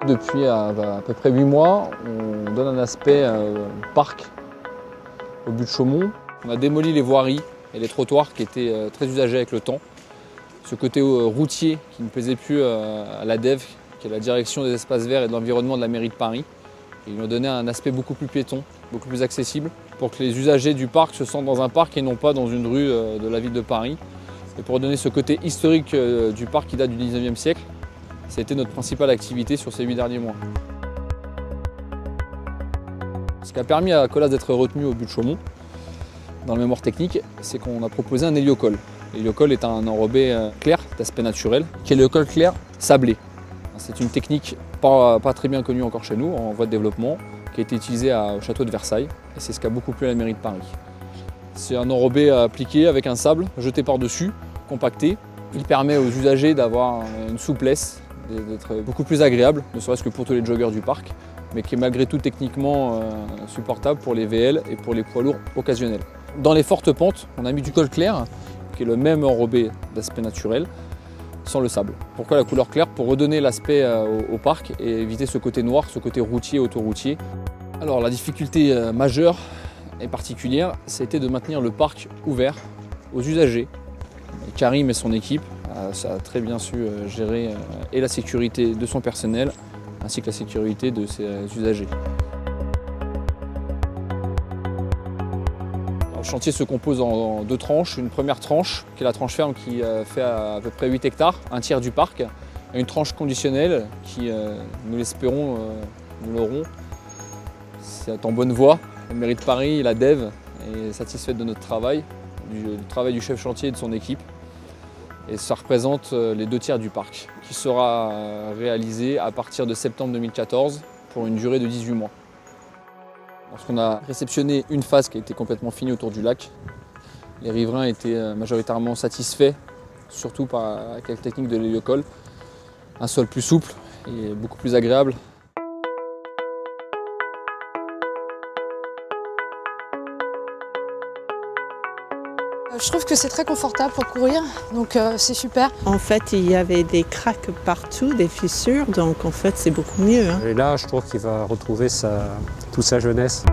Depuis à peu près 8 mois, on donne un aspect parc au but de Chaumont. On a démoli les voiries et les trottoirs qui étaient très usagés avec le temps. Ce côté routier qui ne plaisait plus à la DEV, qui est la direction des espaces verts et de l'environnement de la mairie de Paris. Ils nous ont donné un aspect beaucoup plus piéton, beaucoup plus accessible, pour que les usagers du parc se sentent dans un parc et non pas dans une rue de la ville de Paris. Et pour donner ce côté historique du parc qui date du 19e siècle, ça a été notre principale activité sur ces 8 derniers mois. Ce qui a permis à Colas d'être retenu au but de Chaumont, dans le mémoire technique, c'est qu'on a proposé un héliocol. L'héliocol est un enrobé clair d'aspect naturel, qui est l'héliocol clair sablé. C'est une technique pas très bien connue encore chez nous, en voie de développement, qui a été utilisée au château de Versailles, et c'est ce qui a beaucoup plu à la mairie de Paris. C'est un enrobé appliqué avec un sable jeté par-dessus, compacté. Il permet aux usagers d'avoir une souplesse, d'être beaucoup plus agréable, ne serait-ce que pour tous les joggeurs du parc, mais qui est malgré tout techniquement supportable pour les VL et pour les poids lourds occasionnels. Dans les fortes pentes, on a mis du col clair, qui est le même enrobé d'aspect naturel, sans le sable. Pourquoi la couleur claire? Pour redonner l'aspect au parc et éviter ce côté noir, ce côté routier, autoroutier. Alors la difficulté majeure et particulière, c'était de maintenir le parc ouvert aux usagers. Et Karim et son équipe a très bien su gérer et la sécurité de son personnel, ainsi que la sécurité de ses usagers. Le chantier se compose en 2 tranches. Une première tranche, qui est la tranche ferme, qui fait à peu près 8 hectares, un tiers du parc. Et une tranche conditionnelle qui, nous l'espérons, nous l'aurons. C'est en bonne voie. La mairie de Paris et la DEV est satisfaite de notre travail, du travail du chef chantier et de son équipe. Et ça représente les 2 tiers du parc, qui sera réalisé à partir de septembre 2014 pour une durée de 18 mois. Lorsqu'on a réceptionné une phase qui a été complètement finie autour du lac, les riverains étaient majoritairement satisfaits, surtout par la technique de l'héliocol. Un sol plus souple et beaucoup plus agréable. Je trouve que c'est très confortable pour courir, donc c'est super. En fait, il y avait des craques partout, des fissures, donc en fait c'est beaucoup mieux. Et là, je trouve qu'il va retrouver toute sa jeunesse.